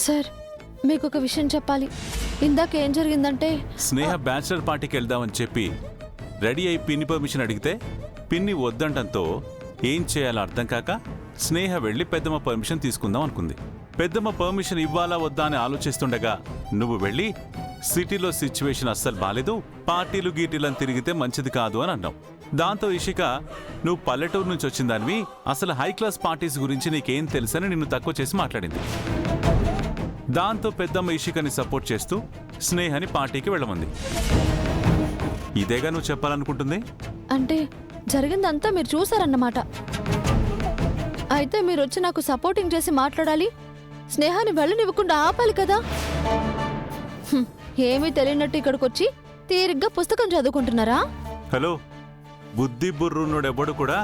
Sir మీకు ఒక విషయం చెప్పాలి. ఇందాక ఏం జరిగిందంటే స్నేహ బ్యాచిలర్ పార్టీకి వెళ్దామని చెప్పి రెడీ అయి పిన్ని పర్మిషన్ అడిగితే పిన్ని వద్దంటంతో ఏం చేయాలో అర్థం కాక స్నేహ వెళ్ళి పెద్దమ్మ పర్మిషన్ తీసుకుందాం అనుకుంది. పెద్దమ్మ పర్మిషన్ ఇవ్వాలా వద్దా అని ఆలోచిస్తుండగా నువ్వు వెళ్ళి సిటీలో సిచ్యువేషన్ అస్సలు బాలేదు, పార్టీలు గీటీలను తిరిగితే మంచిది కాదు అని అన్నావు. దాంతో ఇషిక నువ్వు పల్లెటూరు నుంచి వచ్చిందానివి, అసలు హై క్లాస్ పార్టీస్ గురించి నీకేం తెలుసని నిన్ను తక్కువ చేసి మాట్లాడింది. దాంతో పెద్దమ్మ ఇషికని సపోర్ట్ చేస్తూ స్నేహని పార్టీకి వెళ్ళమంది. ఇదేగా నువ్వు చెప్పాలనుకుంటుంది? అంటే జరిగిందంతా మీరు చూసారన్నమాట. అయితే మీరు వచ్చి నాకు సపోర్టింగ్ చేసి మాట్లాడాలి, స్నేహాన్ని వెళ్ళనివ్వకుండా ఆపాలి కదా. ఏమీ తెలియనట్టు ఇక్కడికొచ్చి తీరిగ్గా పుస్తకం చదువుకుంటున్నారా? హలో, బుద్ధి బుర్రున్నోడెవ్వడు కూడా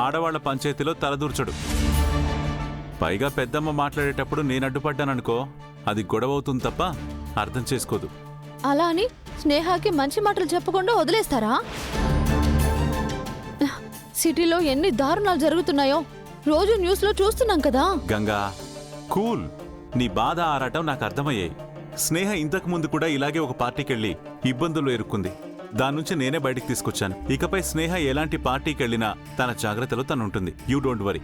ఆడవాళ్ల పంచాయతీలో తలదూర్చడు. పైగా పెద్దమ్మ మాట్లాడేటప్పుడు నేను అడ్డుపడ్డాననుకో అది గొడవ అవుతుంది తప్ప అర్థం చేసుకోదు. అలా అని స్నేహాకి మంచి మాటలు చెప్పకుండా వదిలేస్తారా? సిటీలో ఎన్ని దారుణాలు జరుగుతున్నాయో రోజు న్యూస్లో చూస్తున్నాం కదా. గంగా కూల్, నీ బాధ ఆరాటం నాకు అర్థమయ్యాయి. స్నేహ ఇంతకు ముందు కూడా ఇలాగే ఒక పార్టీకెళ్ళి ఇబ్బందుల్లో ఇరుక్కుంది. దాని నుంచి నేనే బయటికి తీసుకొచ్చాను. ఇకపై స్నేహ ఎలాంటి పార్టీకి వెళ్ళినా తన జాగ్రత్తలో తనుంటుంది. You don't worry.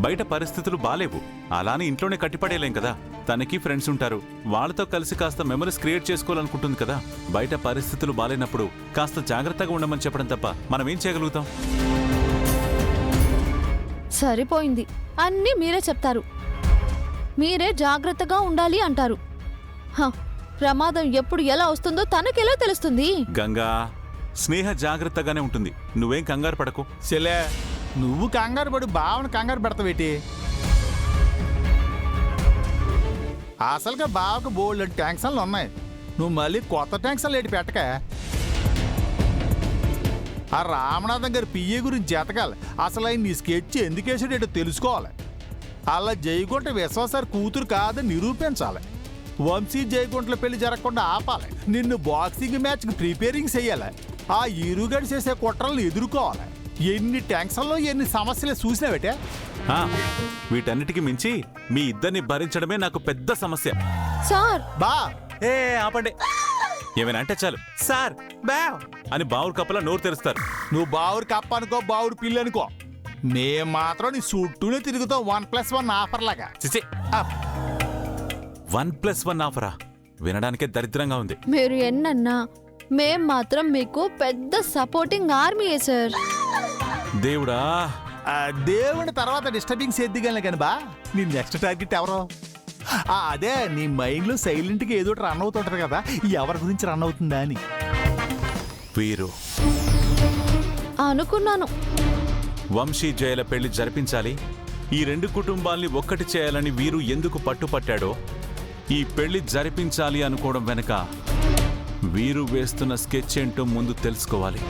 బయట పరిస్థితులు బాలేవు, అలానే ఇంట్లోనే కట్టిపడేలేం కదా. తనకి ఫ్రెండ్స్ ఉంటారు, వాళ్ళతో కలిసి కాస్త మెమరీస్ క్రియేట్ చేసుకోవాలనుకుంటుంది కదా. బయట పరిస్థితులు బాలేనప్పుడు కాస్త జాగ్రత్తగా ఉండమని చెప్పడం తప్ప మనం ఏం చేయగలుగుతాం? సరిపోయింది, అన్నీ మీరే చెప్తారు. మీరే జాగ్రత్తగా ఉండాలి అంటారు. ప్రమాదం ఎప్పుడు ఎలా వస్తుందో తనకెలా తెలుస్తుంది? గంగా, స్నేహ జాగ్రత్తగానే ఉంటుంది, నువ్వేం కంగారు పడకు. చెలే, నువ్వు కంగారు పడి బావను కంగారు పెడతావేటి? అసలుగా బావకు బోల్డ్ ట్యాంక్సన్లు ఉన్నాయి, నువ్వు మళ్ళీ కొత్త ట్యాంక్సన్లు ఏటి పెట్టక. ఆ రామనాథం గారి పిఏ గురించి ఎతకాలి. అసలు ఆయన నీ స్కెచ్ ఎందుకు వేసాడేటో తెలుసుకోవాలి. అలా జయగుంట విశ్వాసారి కూతురు కాదని నిరూపించాలి. వంశీ జయగుంటల పెళ్లి జరగకుండా ఆపాలి. నిన్ను బాక్సింగ్ మ్యాచ్కి ప్రిపేరింగ్ చెయ్యాలి. ఆ ఇరుగడి చేసే కుట్రలను ఎదుర్కోవాలి. ఎన్ని టెన్షన్లో ఎన్ని సమస్యలు చూసినావేటే. వీటన్నిటికి మించి మీ ఇద్దరిని భరించడమే నాకు పెద్ద సమస్య. సార్ బా ఏ ఆపండి, ఏమైనా అంటే చాలు సార్ బా అని బావురు కప్పలా నోరు తెరుస్తారు. నువ్వు బావురు కప్ప అనుకో, బావురు పిల్లి అనుకో, మేం మాత్రం నీ చుట్టూనే తిరుగుతాం 1+1 ఆఫర్ లాగా. చిచి, 1+1 ఆఫరా? వినడానికే దరిద్రంగా ఉంది. మీరు ఎన్నన్నా మేం మాత్రం మీకు పెద్ద సపోర్టింగ్ ఆర్మీయే సార్. దేవుడా, దేవుని తర్వాత డిస్టర్బింగ్ చేద్దిగానే కానీ బా, నీ నెక్స్ట్ టార్గెట్ ఎవరో? అదే నీ మైండ్లో సైలెంట్గా ఏదో రన్ అవుతుంటది కదా, ఎవరి గురించి రన్ అవుతుందా అని. వీరు అనుకున్నాను. వంశీ జయల పెళ్లి జరిపించాలి, ఈ రెండు కుటుంబాల్ని ఒక్కటి చేయాలని వీరు ఎందుకు పట్టుపట్టాడో, ఈ పెళ్లి జరిపించాలి అనుకోవడం వెనక వీరు వేస్తున్న స్కెచ్ ఏంటో ముందు తెలుసుకోవాలి.